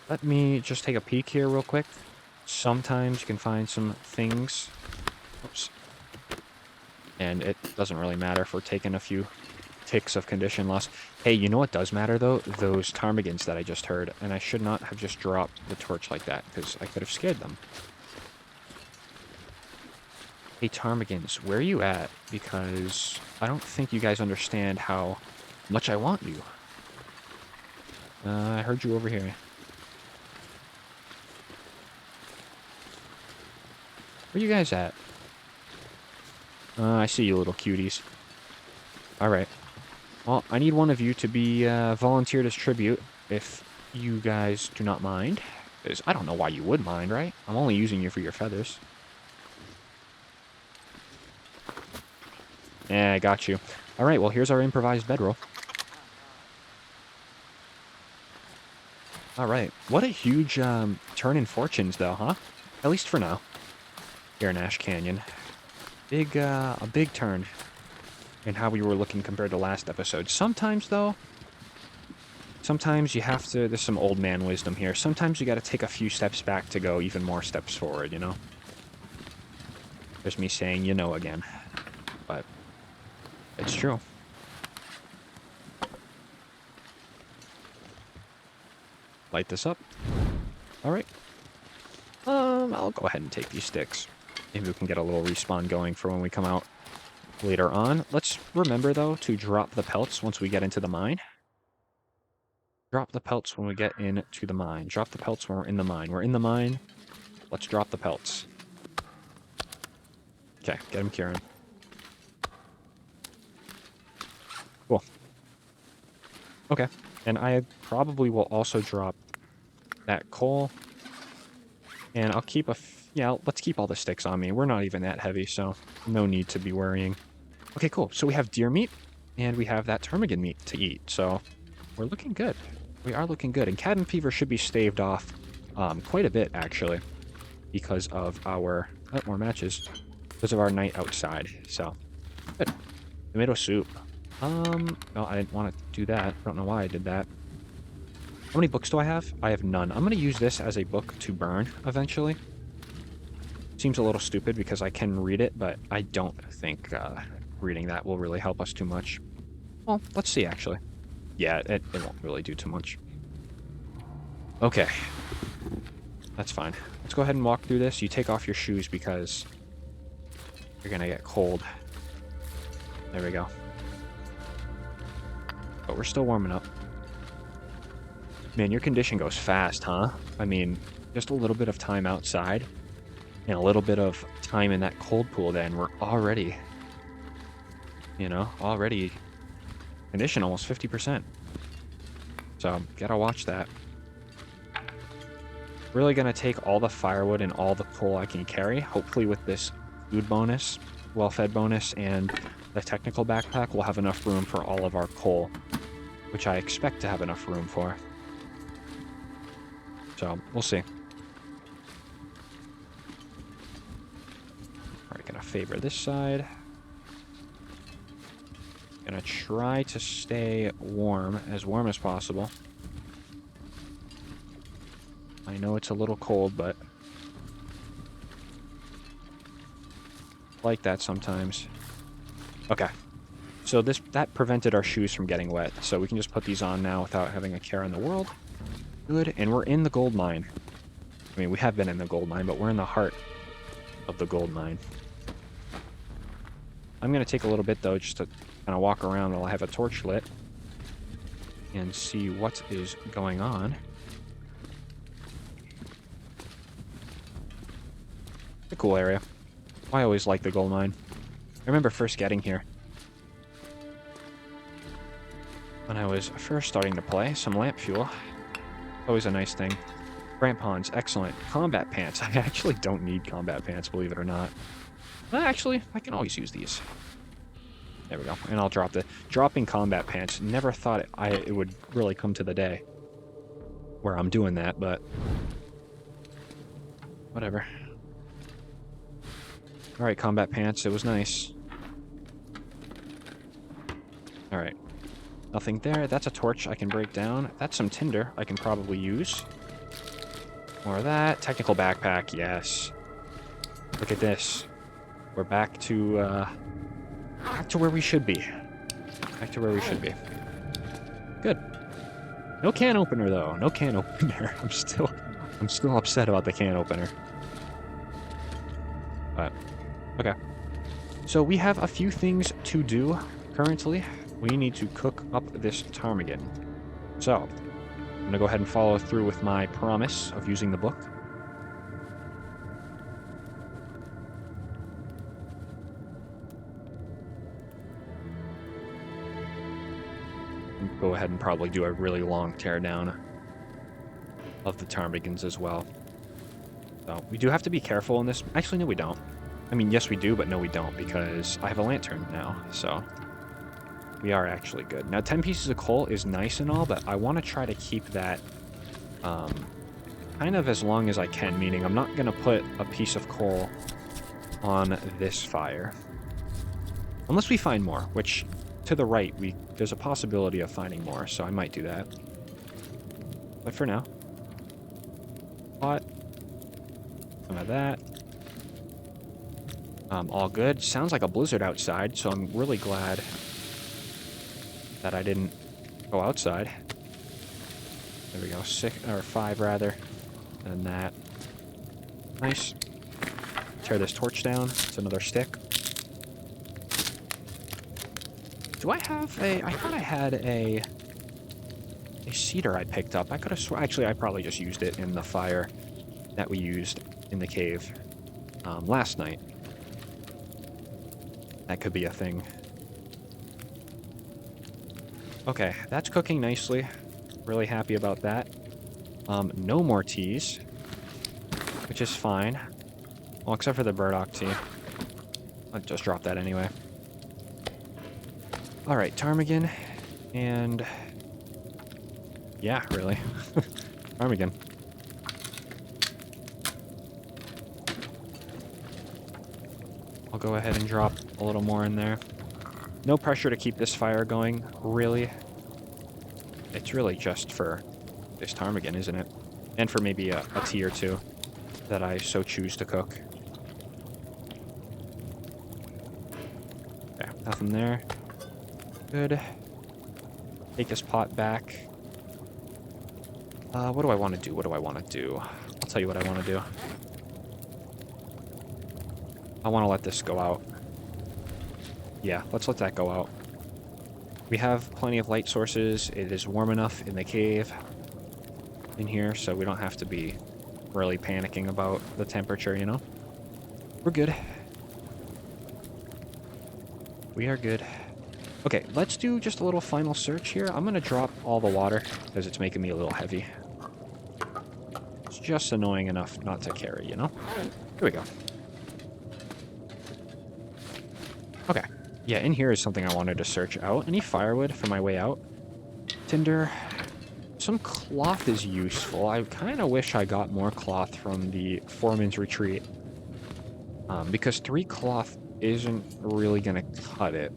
Let me just take a peek here real quick. Sometimes you can find some things. Oops. And it doesn't really matter if we're taking a few ticks of condition loss. Hey, you know what does matter, though? Those ptarmigans that I just heard. And I should not have just dropped the torch like that, because I could have scared them. Hey, Ptarmigans, where are you at? Because I don't think you guys understand how much I want you. I heard you over here. Where you guys at? I see you little cuties. Alright. Well, I need one of you to be volunteered as tribute, if you guys do not mind. 'Cause I don't know why you would mind, right? I'm only using you for your feathers. Yeah, I got you. Alright, well, here's our improvised bedroll. Alright. What a huge turn in fortunes, though, huh? At least for now. Here in Ash Canyon. A big turn in how we were looking compared to last episode. Sometimes, though, sometimes you have to, there's some old man wisdom here. Sometimes you gotta take a few steps back to go even more steps forward, you know? There's me saying, you know, again. But it's true. Light this up. Alright. I'll go ahead and take these sticks. Maybe we can get a little respawn going for when we come out later on. Let's remember, though, to drop the pelts once we get into the mine. Drop the pelts when we get into the mine. Drop the pelts when we're in the mine. We're in the mine. Let's drop the pelts. Okay, get him, Kieran. Cool. Okay, and I probably will also drop that coal. And I'll keep yeah, let's keep all the sticks on me. We're not even that heavy, so no need to be worrying. Okay, cool. So we have deer meat, and we have that ptarmigan meat to eat. So we're looking good. We are looking good. And cabin fever should be staved off quite a bit, actually, because of our... Oh, more matches. Because of our night outside. So, good. Tomato soup. No, I didn't want to do that. I don't know why I did that. How many books do I have? I have none. I'm going to use this as a book to burn eventually. Seems a little stupid because I can read it, but I don't think reading that will really help us too much. Well, let's see, actually. Yeah, it won't really do too much. Okay. That's fine. Let's go ahead and walk through this. You take off your shoes because you're going to get cold. There we go. But we're still warming up. Man, your condition goes fast, huh? I mean, just a little bit of time outside and a little bit of time in that cold pool, then we're already, you know, condition almost 50%. So, gotta watch that. Really gonna take all the firewood and all the coal I can carry. Hopefully with this food bonus, well-fed bonus, and the technical backpack, we'll have enough room for all of our coal, which I expect to have enough room for. So, we'll see. Alright, gonna favor this side. Gonna try to stay warm as possible. I know it's a little cold, but like that sometimes. Okay. So that prevented our shoes from getting wet, so we can just put these on now without having a care in the world. Good, and we're in the gold mine. I mean, we have been in the gold mine, but we're in the heart of the gold mine. I'm going to take a little bit, though, just to kind of walk around while I have a torch lit and see what is going on. It's a cool area. I always like the gold mine. I remember first getting here. When I was first starting to play, some lamp fuel. Always a nice thing. Crampons, excellent. Combat pants. I actually don't need combat pants, believe it or not. Actually, I can always use these. There we go. And I'll drop the... Dropping combat pants. Never thought it would really come to the day where I'm doing that, but... Whatever. Alright, combat pants. It was nice. Alright. Nothing there. That's a torch I can break down. That's some tinder I can probably use. More of that. Technical backpack. Yes. Look at this. We're back to where we should be. Back to where we should be. Good. No can opener, though. No can opener. I'm still upset about the can opener. But, okay. So we have a few things to do currently. We need to cook up this ptarmigan. So, I'm going to go ahead and follow through with my promise of using the book. Go ahead and probably do a really long teardown of the ptarmigans as well. So, we do have to be careful in this. Actually, no, we don't. I mean, yes, we do, but no, we don't, because I have a lantern now, so we are actually good. Now, 10 pieces of coal is nice and all, but I want to try to keep that kind of as long as I can, meaning I'm not going to put a piece of coal on this fire. Unless we find more, which, to the right, there's a possibility of finding more, so I might do that. But for now, pot, some of that. All good. Sounds like a blizzard outside, so I'm really glad that I didn't go outside. There we go. 6 or 5 rather. And that. Nice. Tear this torch down. It's another stick. Do I have a... I thought I had a cedar I picked up. I could have sworn... Actually, I probably just used it in the fire that we used in the cave last night. That could be a thing. Okay, that's cooking nicely. Really happy about that. No more teas, which is fine. Well, except for the burdock tea. I'll just drop that anyway. Alright, ptarmigan. And... yeah, really. Ptarmigan. I'll go ahead and drop a little more in there. No pressure to keep this fire going, really. It's really just for this ptarmigan, isn't it? And for maybe a tea or two that I so choose to cook. Okay, nothing there. Good. Take this pot back. What do I want to do? What do I want to do? I'll tell you what I want to do. I want to let this go out. Yeah, let's let that go out. We have plenty of light sources. It is warm enough in the cave in here, so we don't have to be really panicking about the temperature, you know? We're good. We are good. Okay, let's do just a little final search here. I'm going to drop all the water because it's making me a little heavy. It's just annoying enough not to carry, you know? Here we go. Okay. Yeah, in here is something I wanted to search out. Any firewood for my way out? Tinder. Some cloth is useful. I kind of wish I got more cloth from the foreman's retreat. Because 3 cloth isn't really going to cut it.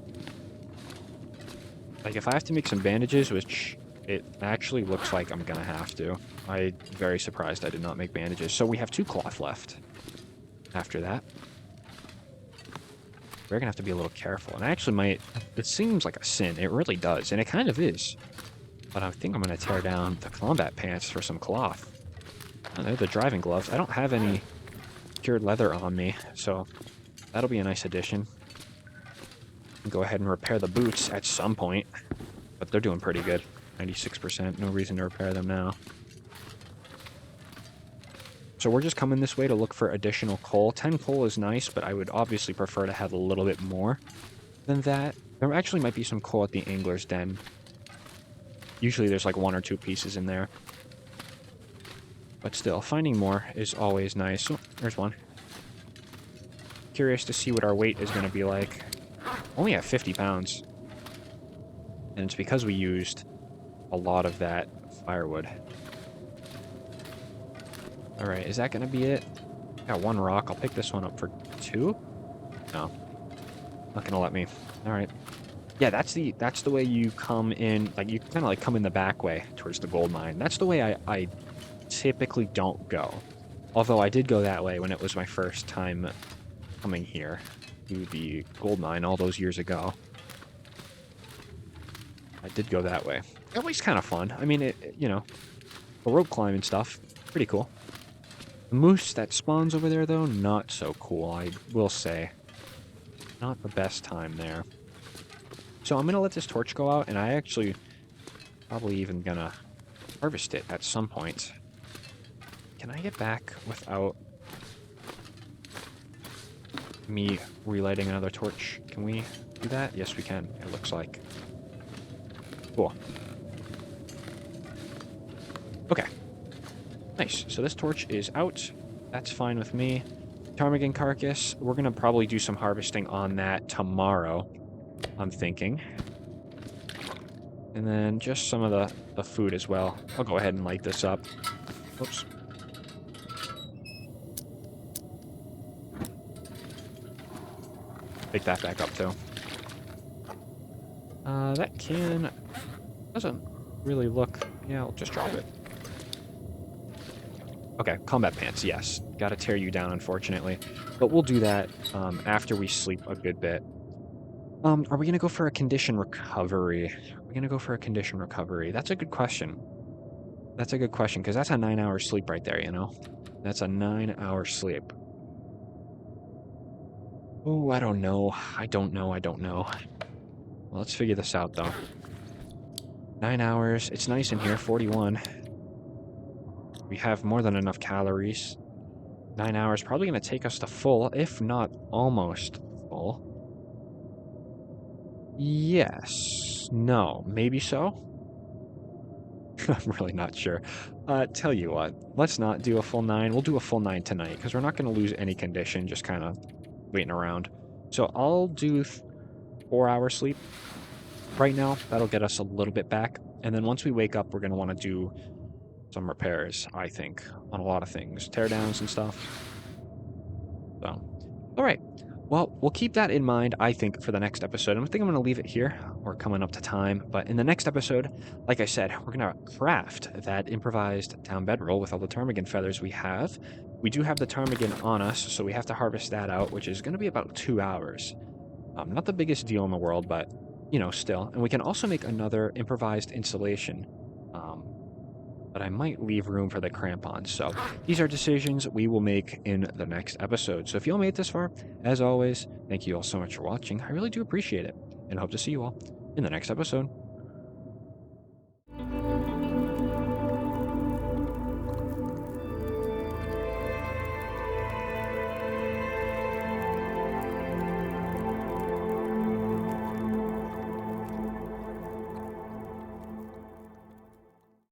Like, if I have to make some bandages, which it actually looks like I'm going to have to. I'm very surprised I did not make bandages. So we have 2 cloth left after that. We're going to have to be a little careful. And I actually might... It seems like a sin. It really does. And it kind of is. But I think I'm going to tear down the combat pants for some cloth. And they're the driving gloves. I don't have any cured leather on me, so that'll be a nice addition. Go ahead and repair the boots at some point. But they're doing pretty good. 96%. No reason to repair them now. So we're just coming this way to look for additional coal. 10 coal is nice, but I would obviously prefer to have a little bit more than that. There actually might be some coal at the Angler's Den. Usually there's like 1 or 2 pieces in there. But still, finding more is always nice. Oh, there's one. Curious to see what our weight is going to be like. Only at 50 pounds. And it's because we used a lot of that firewood. Alright, is that going to be it? Got 1 rock. I'll pick this one up for 2. No. Not going to let me. Alright. Yeah, that's the way you come in. Like, you kind of like come in the back way towards the gold mine. That's the way I typically don't go. Although I did go that way when it was my first time coming here to the gold mine all those years ago. I did go that way. At least kind of fun. I mean, you know, the rope climb and stuff. Pretty cool. The moose that spawns over there, though, not so cool, I will say. not the best time there. So I'm going to let this torch go out, and I actually probably even going to harvest it at some point. Can I get back without me relighting another torch? Can we do that? Yes, we can, it looks like. Cool. Okay. Nice. So this torch is out. That's fine with me. Ptarmigan carcass, we're going to probably do some harvesting on that tomorrow, I'm thinking. And then just some of the food as well. I'll go ahead and light this up. Oops. Pick that back up, too. That can... doesn't really look... Yeah, I'll just drop it. Okay, combat pants, yes. Gotta tear you down, unfortunately. But we'll do that after we sleep a good bit. Are we gonna go for a condition recovery? Are we gonna go for a condition recovery? That's a good question. That's a good question, because that's a 9-hour sleep right there, you know? That's a 9-hour sleep. Oh, I don't know. I don't know. Well, let's figure this out, though. 9 hours. It's nice in here, 41. We have more than enough calories. 9 hours, probably going to take us to full, if not almost full. Yes. No. Maybe so? I'm really not sure. Tell you what. Let's not do a full 9. We'll do a full 9 tonight, because we're not going to lose any condition, just kind of waiting around. So I'll do 4 hours sleep right now. That'll get us a little bit back. And then once we wake up, we're going to want to do some repairs, I think, on a lot of things. Teardowns and stuff. So, all right. Well, we'll keep that in mind, I think, for the next episode. I think I'm going to leave it here. We're coming up to time. But in the next episode, like I said, we're going to craft that improvised down bedroll with all the ptarmigan feathers we have. We do have the ptarmigan on us, so we have to harvest that out, which is going to be about 2 hours. Not the biggest deal in the world, but, you know, still. And we can also make another improvised installation. But I might leave room for the crampons. So these are decisions we will make in the next episode. So if you all made it this far, as always, thank you all so much for watching. I really do appreciate it, and hope to see you all in the next episode.